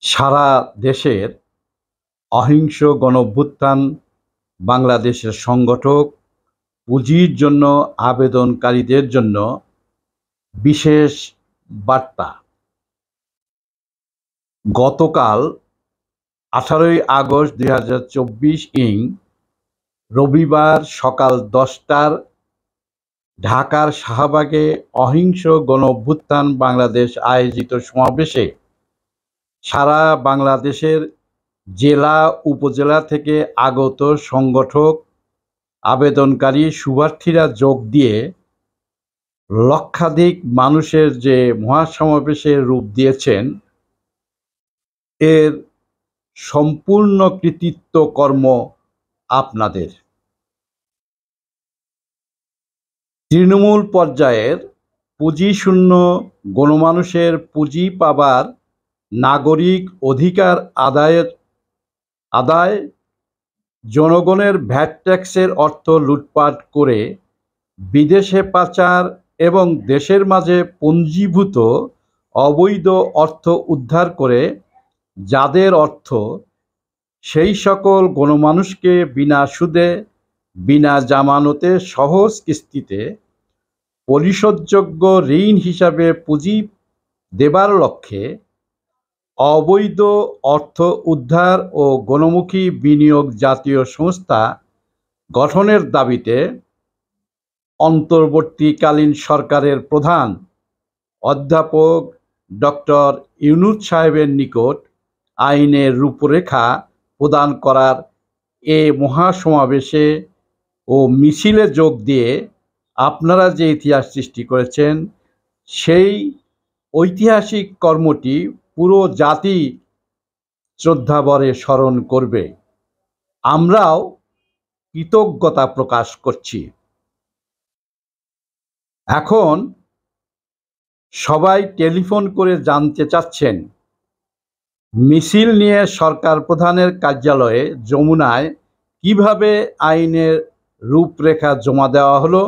সারা দেশের অহিংস গণঅভ্যুত্থান বাংলাদেশের সংগঠক পুঁজির জন্য আবেদনকারীদের জন্য বিশেষ বার্তা। গতকাল 18 আগস্ট 2024 রবিবার সকাল 10টার ঢাকার শাহবাগে অহিংস গণঅভ্যুত্থান বাংলাদেশ আয়োজিত সমাবেশে সারা বাংলাদেশের জেলা উপজেলা থেকে আগত সংগঠক আবেদনকারী শুভার্থীরা যোগ দিয়ে লক্ষাধিক মানুষের যে মহাসমাবেশের রূপ দিয়েছেন, এর সম্পূর্ণ কৃতিত্ব কর্ম আপনাদের। তৃণমূল পর্যায়ের পুঁজিশূন্য গণমানুষের পুঁজি পাবার নাগরিক অধিকার আদায় জনগণের ভ্যাট ট্যাক্সের অর্থ লুটপাট করে বিদেশে পাচার এবং দেশের মাঝে পুঞ্জীভূত অবৈধ অর্থ উদ্ধার করে যাদের অর্থ সেই সকল গণমানুষকে বিনা সুদে বিনা জামানতে সহজ কিস্তিতে পরিশোধযোগ্য ঋণ হিসাবে পুঁজি দেবার লক্ষ্যে অবৈধ অর্থ উদ্ধার ও গণমুখী বিনিয়োগ জাতীয় সংস্থা গঠনের দাবিতে অন্তর্বর্তীকালীন সরকারের প্রধান অধ্যাপক ডক্টর ইউনূস সাহেবের নিকট আইনের রূপরেখা প্রদান করার এ মহাসমাবেশে ও মিছিলে যোগ দিয়ে আপনারা যে ইতিহাস সৃষ্টি করেছেন, সেই ঐতিহাসিক কর্মটি পুরো জাতি শ্রদ্ধাভরে স্মরণ করবে। আমরাও কৃতজ্ঞতা প্রকাশ করছি। এখন সবাই টেলিফোন করে জানতে চাচ্ছেন, মিছিল নিয়ে সরকার প্রধানের কার্যালয়ে যমুনায় কিভাবে আইনের রূপরেখা জমা দেওয়া হলো?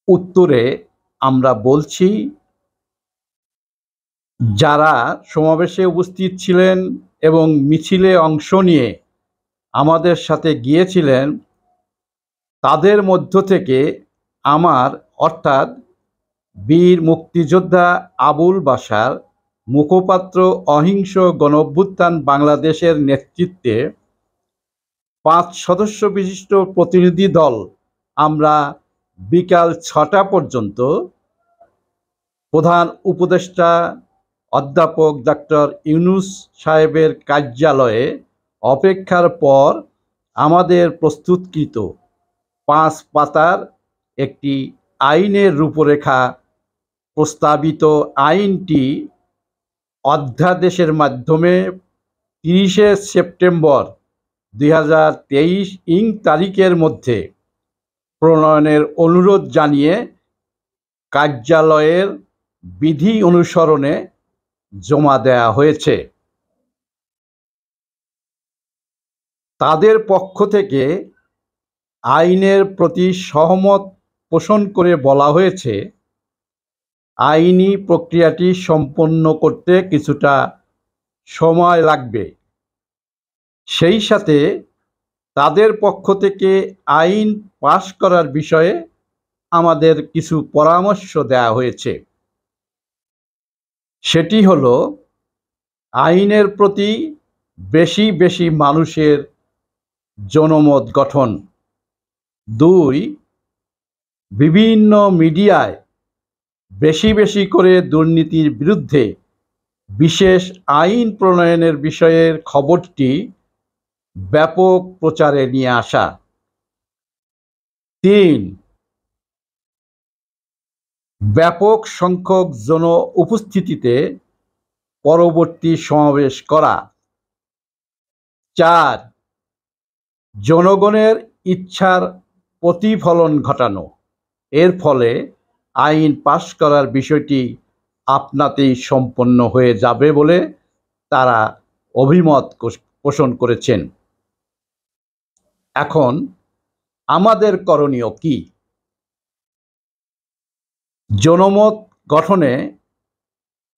উত্তরে আমরা বলছি, যারা সমাবেশে উপস্থিত ছিলেন এবং মিছিলে অংশ নিয়ে আমাদের সাথে গিয়েছিলেন, তাদের মধ্য থেকে আমার অর্থাৎ বীর মুক্তিযোদ্ধা আবুল বাশার মুখপাত্র অহিংস গণঅভ্যুত্থান বাংলাদেশের নেতৃত্বে 5 সদস্য বিশিষ্ট প্রতিনিধি দল আমরা বিকাল 6টা পর্যন্ত প্রধান উপদেষ্টা অধ্যাপক ডক্টর ইউনূস সাহেবের কার্যালয়ে অপেক্ষার পর আমাদের প্রস্তুতকৃত 5 পাতার একটি আইনের রূপরেখা প্রস্তাবিত আইনটি অধ্যাদেশের মাধ্যমে 30শে সেপ্টেম্বর 2023 তারিখের মধ্যে প্রণয়নের অনুরোধ জানিয়ে কার্যালয়ের বিধি অনুসরণে জমা দেয়া হয়েছে। তাদের পক্ষ থেকে আইনের প্রতি সহমত পোষণ করে বলা হয়েছে, আইনি প্রক্রিয়াটি সম্পন্ন করতে কিছুটা সময় লাগবে। সেই সাথে তাদের পক্ষ থেকে আইন পাশ করার বিষয়ে আমাদের কিছু পরামর্শ দেওয়া হয়েছে। সেটি হলো, আইনের প্রতি বেশি বেশি মানুষের জনমত গঠন। 2, বিভিন্ন মিডিয়ায় বেশি বেশি করে দুর্নীতির বিরুদ্ধে বিশেষ আইন প্রণয়নের বিষয়ের খবরটি ব্যাপক প্রচারে নিয়ে আসা। 3, ব্যাপক সংখ্যক জন উপস্থিতিতে পরবর্তী সমাবেশ করা। 4, জনগণের ইচ্ছার প্রতিফলন ঘটানো। এর ফলে আইন পাশ করার বিষয়টি আপনাতেই সম্পন্ন হয়ে যাবে বলে তারা অভিমত পোষণ করেছেন। এখন আমাদের করণীয় কি? জনমত গঠনে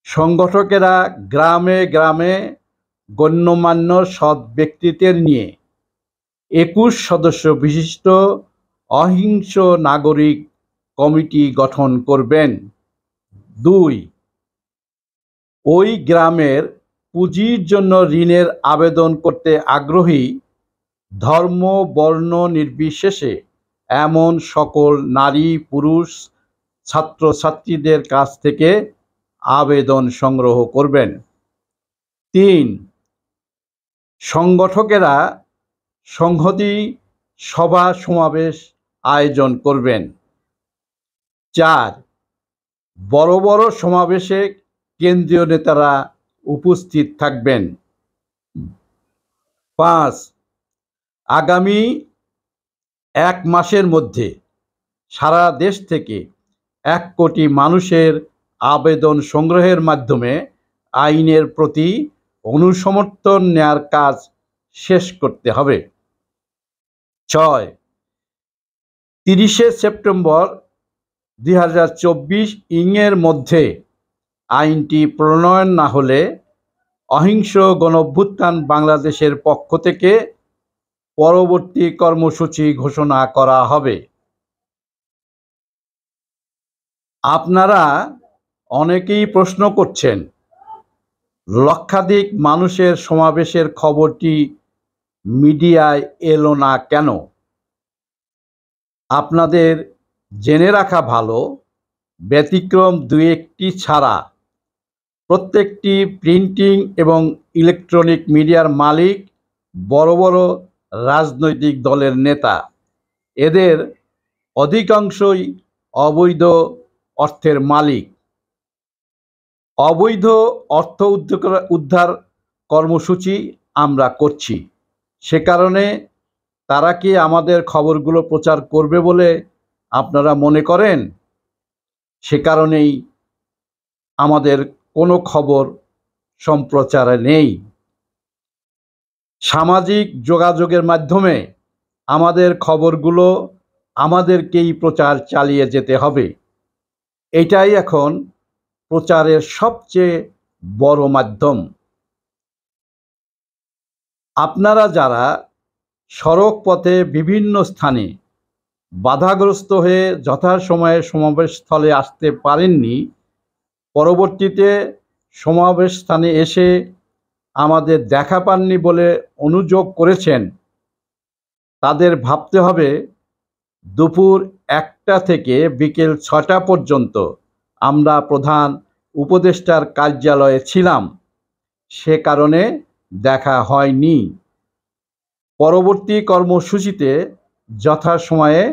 সংগঠকেরা গ্রামে গ্রামে গণ্যমান্য সৎ ব্যক্তিত্বের নিয়ে 21 সদস্য বিশিষ্ট অহিংস নাগরিক কমিটি গঠন করবেন। 2. ওই গ্রামের পুঁজির জন্য ঋণের আবেদন করতে আগ্রহী ধর্ম বর্ণ নির্বিশেষে এমন সকল নারী পুরুষ ছাত্রছাত্রীদের কাছ থেকে আবেদন সংগ্রহ করবেন। 3. সংগঠকেরা সংহতি সভা সমাবেশ আয়োজন করবেন। 4. বড় বড় সমাবেশে কেন্দ্রীয় নেতারা উপস্থিত থাকবেন। 5. আগামী 1 মাসের মধ্যে সারা দেশ থেকে 1 কোটি মানুষের আবেদন সংগ্রহের মাধ্যমে আইনের প্রতি অনুসমর্থন নেয়ার কাজ শেষ করতে হবে। 6. 30 সেপ্টেম্বর 2024 ইংয়ের মধ্যে আইনটি প্রণয়ন না হলে অহিংস গণঅভ্যুত্থান বাংলাদেশের পক্ষ থেকে পরবর্তী কর্মসূচি ঘোষণা করা হবে। আপনারা অনেকেই প্রশ্ন করছেন, লক্ষাধিক মানুষের সমাবেশের খবরটি মিডিয়ায় এলো না কেন? আপনাদের জেনে রাখা ভালো, ব্যতিক্রম 2-1টি ছাড়া প্রত্যেকটি প্রিন্টিং এবং ইলেকট্রনিক মিডিয়ার মালিক বড় বড় রাজনৈতিক দলের নেতা। এদের অধিকাংশই অবৈধ অর্থের মালিক। অবৈধ অর্থ উদ্ধার কর্মসূচি আমরা করছি। সে কারণে তারা কি আমাদের খবরগুলো প্রচার করবে বলে আপনারা মনে করেন? সে কারণেই আমাদের কোনো খবর সম্প্রচারে নেই। সামাজিক যোগাযোগের মাধ্যমে আমাদের খবরগুলো আমাদেরকেই প্রচার চালিয়ে যেতে হবে। এটাই এখন প্রচারের সবচেয়ে বড় মাধ্যম। আপনারা যারা সড়ক পথে বিভিন্ন স্থানে বাধাগ্রস্ত হয়ে যথাসময়ে সমাবেশস্থলে আসতে পারেননি, পরবর্তীতে সমাবেশ স্থানে এসে আমাদের দেখা পাননি বলে অনুযোগ করেছেন, তাদের ভাবতে হবে দুপুর 1টা থেকে বিকেল 6টা পর্যন্ত আমরা প্রধান উপদেষ্টার কার্যালয়ে ছিলাম, সে কারণে দেখা হয়নি। পরবর্তী কর্মসূচিতে যথাসময়ে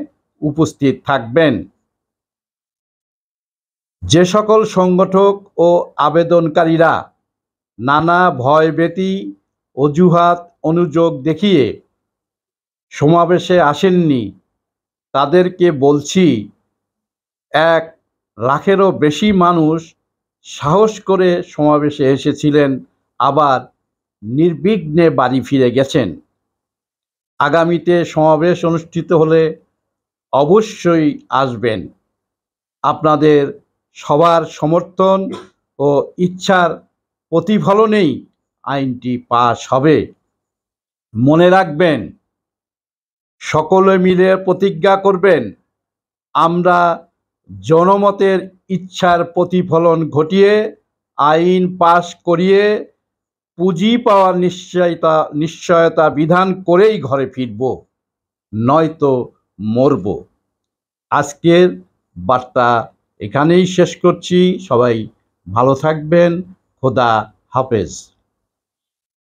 উপস্থিত থাকবেন। যে সকল সংগঠক ও আবেদনকারীরা নানা ভয়ভীতি অজুহাত অনুযোগ দেখিয়ে সমাবেশে আসেননি, তাদেরকে বলছি, 1 লাখেরও বেশি মানুষ সাহস করে সমাবেশে এসেছিলেন, আবার নির্বিঘ্নে বাড়ি ফিরে গেছেন। আগামীতে সমাবেশ অনুষ্ঠিত হলে অবশ্যই আসবেন। আপনাদের সবার সমর্থন ও ইচ্ছার প্রতিফলনেই আইনটি পাস হবে। মনে রাখবেন, সকলে মিলে প্রতিজ্ঞা করবেন, আমরা জনমতের ইচ্ছার প্রতিফলন ঘটিয়ে আইন পাস করিয়ে পুঁজি পাওয়ার নিশ্চয়তা বিধান করেই ঘরে ফিরব, নয়তো মরব। আজকের বার্তা এখানেই শেষ করছি। সবাই ভালো থাকবেন। খোদা হাফেজ।